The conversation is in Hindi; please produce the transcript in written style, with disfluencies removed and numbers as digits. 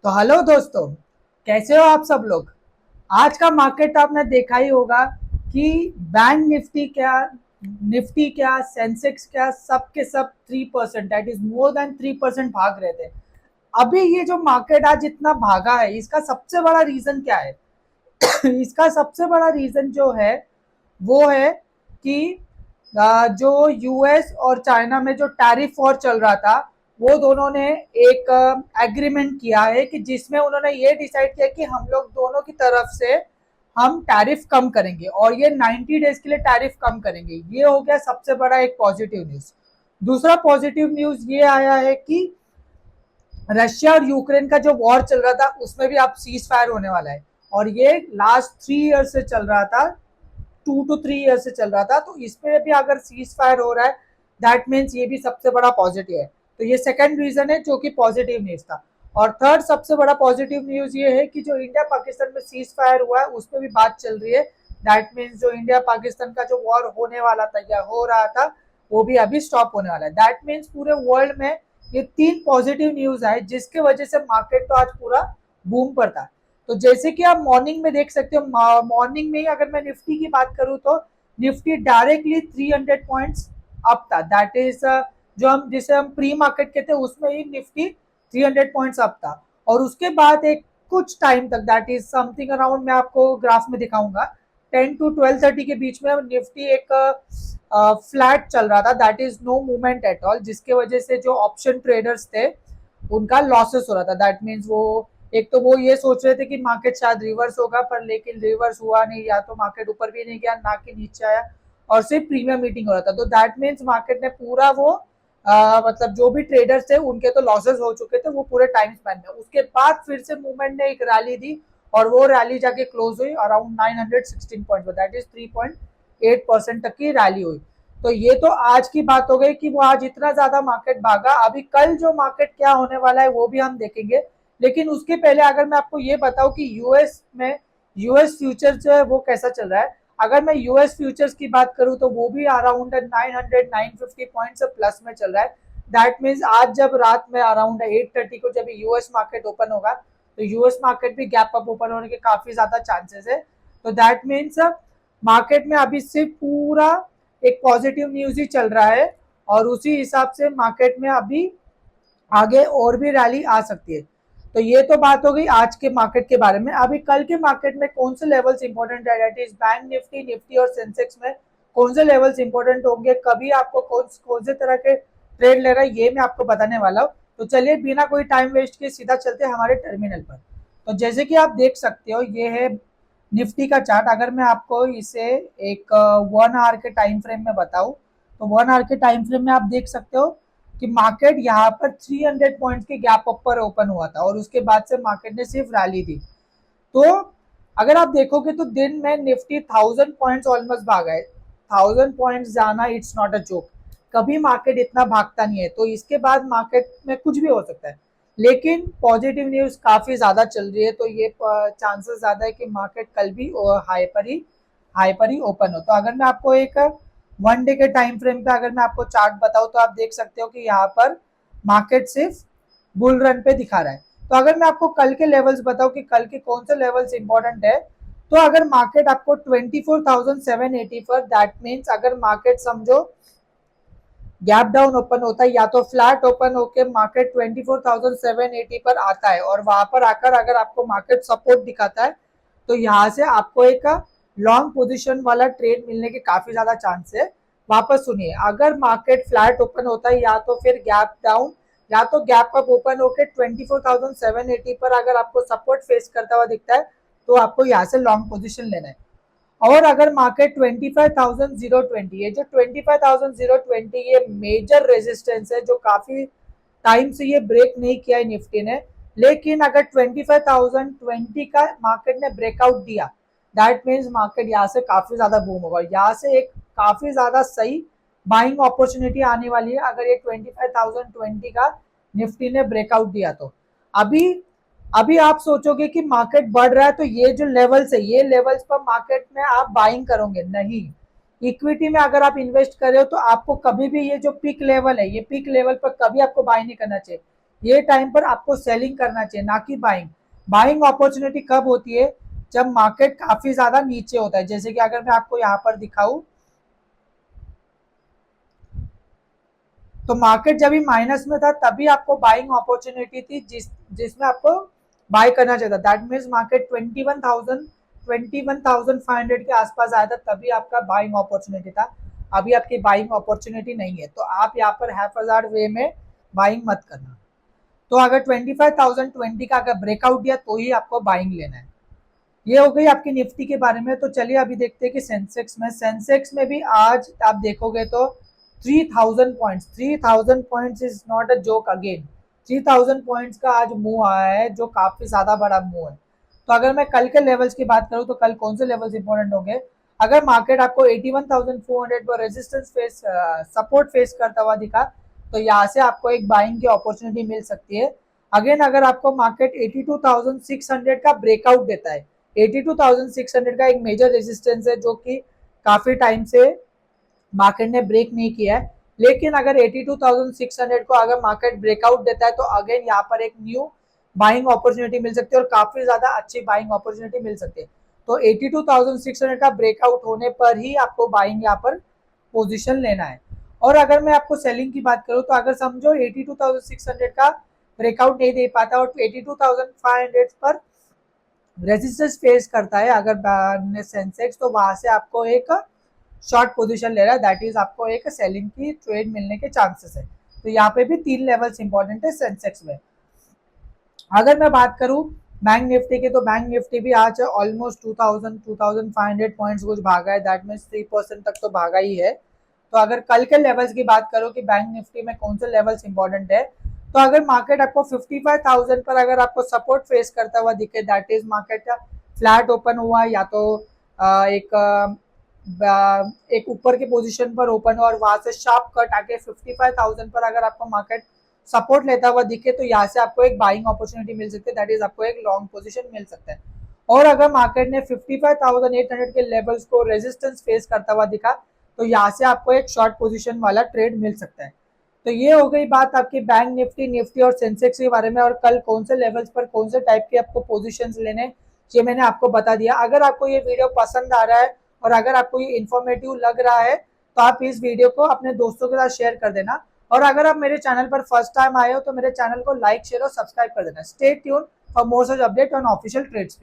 तो हेलो दोस्तों, कैसे हो आप सब लोग। आज का मार्केट आपने देखा ही होगा कि बैंक निफ्टी क्या सेंसेक्स क्या सब के सब 3%, दैट इज मोर देन 3% भाग रहे थे। अभी ये जो मार्केट आज इतना भागा है, इसका सबसे बड़ा रीजन क्या है? इसका सबसे बड़ा रीजन जो है वो है कि जो यूएस और चाइना में जो टैरिफ वॉर चल रहा था, वो दोनों ने एक एग्रीमेंट किया है कि जिसमें उन्होंने ये डिसाइड किया कि हम लोग दोनों की तरफ से हम टैरिफ कम करेंगे और ये 90 डेज के लिए टैरिफ कम करेंगे। ये हो गया सबसे बड़ा एक पॉजिटिव न्यूज। दूसरा पॉजिटिव न्यूज ये आया है कि रशिया और यूक्रेन का जो वॉर चल रहा था उसमें भी अब सीज फायर होने वाला है, और ये लास्ट 3 ईयर से चल रहा था, 2 to 3 ईयर से चल रहा था। तो इस पे भी अगर सीज फायर हो रहा है, दैट मीन्स ये भी सबसे बड़ा पॉजिटिव है। तो ये सेकंड रीजन है जो कि पॉजिटिव न्यूज था। और थर्ड सबसे बड़ा पॉजिटिव न्यूज ये है कि जो इंडिया पाकिस्तान में सीज फायर हुआ है उस पर भी बात चल रही है। दैट मीन्स जो इंडिया पाकिस्तान का जो वॉर होने वाला था या हो रहा था, वो भी अभी स्टॉप होने वाला है। दैट मीन्स पूरे वर्ल्ड में ये तीन पॉजिटिव न्यूज आए, जिसके वजह से मार्केट तो आज पूरा बूम पर था। तो जैसे कि आप मॉर्निंग में देख सकते हो, मॉर्निंग में ही अगर मैं निफ्टी की बात करूं तो निफ्टी डायरेक्टली 300 पॉइंट्स अप था। दैट इज जो हम जिसे हम प्री मार्केट कहते हैं उसमें ही निफ्टी 300 पॉइंट्स अप था। और उसके बाद एक कुछ टाइम तक, दैट इज समथिंग अराउंड, मैं आपको ग्राफ में दिखाऊंगा, 10 to 12:30 के बीच में निफ्टी एक फ्लैट चल रहा था। That is no movement at all, जिसके वजह से जो ऑप्शन ट्रेडर्स थे उनका लॉसेस हो रहा था। दैट मीन्स वो एक तो वो ये सोच रहे थे कि मार्केट शायद रिवर्स होगा, पर लेकिन रिवर्स हुआ नहीं, या तो मार्केट ऊपर भी नहीं गया ना कि नीचे आया, और सिर्फ प्रीमियम मीटिंग हो रहा था। तो दैट मीन्स मार्केट ने पूरा वो मतलब जो भी ट्रेडर्स थे उनके तो लॉसेस हो चुके थे वो पूरे टाइम स्पैन में। उसके बाद फिर से मूवमेंट ने एक रैली दी, और वो रैली जाके क्लोज हुई अराउंड 916 पॉइंट पर। दैट इज 3.8% तक की रैली हुई। तो ये तो आज की बात हो गई कि वो आज इतना ज्यादा मार्केट भागा। अभी कल जो मार्केट क्या होने वाला है वो भी हम देखेंगे, लेकिन उसके पहले अगर मैं आपको ये बताऊं कि यूएस में यूएस फ्यूचर जो है वो कैसा चल रहा है। अगर मैं यूएस फ्यूचर्स की बात करूं तो वो भी अराउंड 950 पॉइंट प्लस में चल रहा है। दैट मीन्स आज जब रात में अराउंड 8:30 को जब यूएस मार्केट ओपन होगा, तो यूएस मार्केट भी गैप अप ओपन होने के काफी ज्यादा चांसेस है। तो दैट मीन्स मार्केट में अभी सिर्फ पूरा एक पॉजिटिव न्यूज ही चल रहा है, और उसी हिसाब से मार्केट में अभी आगे और भी रैली आ सकती है। तो ये तो बात हो गई आज के मार्केट के बारे में। अभी कल के मार्केट में कौन से लेवल्स इंपॉर्टेंट है, that is bank Nifty, Nifty और सेंसेक्स में कौन से लेवल्स इंपॉर्टेंट होंगे, कभी आपको कौन से तरह के ट्रेड ले रहा है, ये मैं आपको बताने वाला हूँ। तो चलिए बिना कोई टाइम वेस्ट के सीधा चलते हैं हमारे टर्मिनल पर। तो जैसे कि आप देख सकते हो, ये है निफ्टी का चार्ट। अगर मैं आपको इसे एक 1 आवर के टाइम फ्रेम में बताऊं, तो 1 आवर के टाइम फ्रेम में आप देख सकते हो कि मार्केट यहाँ पर 300 पॉइंट्स के गैप अप पर ओपन हुआ था, और उसके बाद से मार्केट ने सिर्फ रैली दी। तो अगर आप देखोगे तो दिन में निफ्टी 1000 पॉइंट्स ऑलमोस्ट भागा है। 1000 पॉइंट्स जाना इट्स नॉट अ जोक। कभी मार्केट इतना भागता नहीं है। तो इसके बाद मार्केट में कुछ भी हो सकता है, लेकिन पॉजिटिव न्यूज काफी ज्यादा चल रही है। तो ये चांसेस ज्यादा है कि मार्केट कल भी हाई पर ही ओपन हो। तो अगर मैं आपको एक 1 डे के टाइम फ्रेम पे अगर मैं आपको चार्ट बताऊं, तो आप देख सकते हो कि यहाँ पर मार्केट सिर्फ बुल रन पे दिखा रहा है। तो अगर मैं आपको कल के लेवल्स बताऊं कि कल के कौन से लेवल्स इंपॉर्टेंट है, तो अगर मार्केट आपको 24,780 पर, दैट मीन्स अगर मार्केट समझो गैप डाउन ओपन होता है या तो फ्लैट ओपन होकर मार्केट 24,780 पर आता है, और वहां पर आकर अगर आपको मार्केट सपोर्ट दिखाता है, तो यहाँ से आपको एक लॉन्ग पोजीशन वाला ट्रेड मिलने के काफी ज्यादा चांस है। वापस सुनिए, अगर मार्केट फ्लैट ओपन होता है या तो फिर गैप डाउन या तो गैप अप ओपन होकर 24,780 पर अगर आपको सपोर्ट फेस करता हुआ दिखता है, तो आपको यहाँ से लॉन्ग पोजीशन लेना है। और अगर मार्केट 25,020, ये जो 25,020 ये मेजर रेजिस्टेंस है जो काफी टाइम से ये ब्रेक नहीं किया है निफ्टी ने। लेकिन अगर 25,020 का मार्केट ने ब्रेकआउट दिया, दैट मीन्स मार्केट यहाँ से काफी ज्यादा बूम होगा। यहाँ से एक काफी ज्यादा सही बाइंग अपॉर्चुनिटी आने वाली है अगर ये 25,020 का निफ्टी ने ब्रेकआउट दिया तो। अभी अभी आप सोचोगे कि मार्केट बढ़ रहा है तो ये जो लेवल्स है, ये लेवल्स पर मार्केट में आप बाइंग करोगे नहीं। इक्विटी में अगर आप इन्वेस्ट कर रहे हो तो आपको कभी भी ये जो पीक लेवल है, ये पीक लेवल पर कभी आपको बाय नहीं करना चाहिए। ये टाइम पर आपको सेलिंग करना चाहिए, ना कि बाइंग। बाइंग अपॉर्चुनिटी कब होती है? जब मार्केट काफी ज्यादा नीचे होता है। जैसे कि अगर मैं आपको यहाँ पर दिखाऊं, तो मार्केट जब भी माइनस में था तभी आपको बाइंग अपॉर्चुनिटी थी, जिसमें आपको बाय करना चाहिए था। दैट मीन्स मार्केट 21,500 के आसपास आया था, तभी आपका बाइंग अपॉर्चुनिटी था। अभी आपकी बाइंग अपॉर्चुनिटी नहीं है, तो आप यहाँ पर हैफाजार्ड वे में बाइंग मत करना। तो अगर 25,020 का अगर ब्रेकआउट दिया तो ही आपको बाइंग लेना है। ये हो गई आपकी निफ्टी के बारे में। तो चलिए अभी देखते हैं कि सेंसेक्स में भी आज आप देखोगे तो 3,000 points is not a joke again. 3,000 points का आज मूव आया है, जो काफी ज्यादा बड़ा मूव है। तो अगर मैं कल के लेवल्स की बात करूं, तो कल कौन से लेवल्स इंपॉर्टेंट होंगे? अगर मार्केट आपको 81,400 पर रेजिस्टेंस फेस सपोर्ट फेस करता हुआ दिखा, तो यहाँ से आपको एक बाइंग की अपॉर्चुनिटी मिल सकती है। अगेन अगर आपको मार्केट 82,600 का ब्रेकआउट देता है, 82,600 का एक मेजर रेजिस्टेंस है, जो कि काफी टाइम से मार्केट ने ब्रेक नहीं किया है। लेकिन अगर 82,600 को अगर मार्केट ब्रेकआउट देता है, तो अगेन यहाँ पर एक न्यू बाइंग अपॉर्चुनिटी मिल सकती है, और काफी ज्यादा अच्छी बाइंग अपॉर्चुनिटी मिल सकती है। तो 82,600 का ब्रेकआउट होने पर ही आपको बाइंग यहाँ पर पोजिशन लेना है। और अगर मैं आपको सेलिंग की बात करूं, तो अगर समझो 82,600 का ब्रेकआउट नहीं दे पाता और 82,500 पर रेजिस्टेंस फेस करता है अगर सेंसेक्स, तो वहां से आपको एक शॉर्ट पोजीशन ले रहा है, दैट इज आपको एक सेलिंग की ट्रेड मिलने के चांसेस है। तो यहाँ पे भी 3 लेवल्स इंपॉर्टेंट है सेंसेक्स में। अगर मैं बात करूं बैंक निफ्टी की, तो बैंक निफ्टी भी आज ऑलमोस्ट 2,500 पॉइंट्स कुछ भागा है, दैट मीन्स 3% तक तो भागा ही है। तो अगर कल के लेवल्स की बात करो कि बैंक निफ्टी में कौन से लेवल्स इंपॉर्टेंट है, तो अगर मार्केट आपको 55,000 पर अगर आपको सपोर्ट फेस करता हुआ दिखे, दैट इज मार्केट का फ्लैट ओपन हुआ, या तो एक ऊपर के पोजीशन पर ओपन हुआ और वहां से शार्प कट आके 55,000 पर अगर आपको मार्केट सपोर्ट लेता हुआ दिखे, तो यहाँ से आपको एक बाइंग अपॉर्चुनिटी मिल सकती है, दैट इज आपको एक लॉन्ग पोजीशन मिल सकता है। और अगर मार्केट ने 55,800 के लेवल्स को रेजिस्टेंस फेस करता हुआ दिखा, तो यहाँ से आपको एक शॉर्ट पोजीशन वाला ट्रेड मिल सकता है। तो ये हो गई बात आपकी बैंक निफ्टी और सेंसेक्स के बारे में, और कल कौन से लेवल्स पर कौन से टाइप के आपको पोजीशंस लेने, ये मैंने आपको बता दिया। अगर आपको ये वीडियो पसंद आ रहा है और अगर आपको ये इन्फॉर्मेटिव लग रहा है, तो आप इस वीडियो को अपने दोस्तों के साथ शेयर कर देना। और अगर आप मेरे चैनल पर फर्स्ट टाइम आए हो, तो मेरे चैनल को लाइक शेयर और सब्सक्राइब कर देना। Stay tune for more such update on official trades.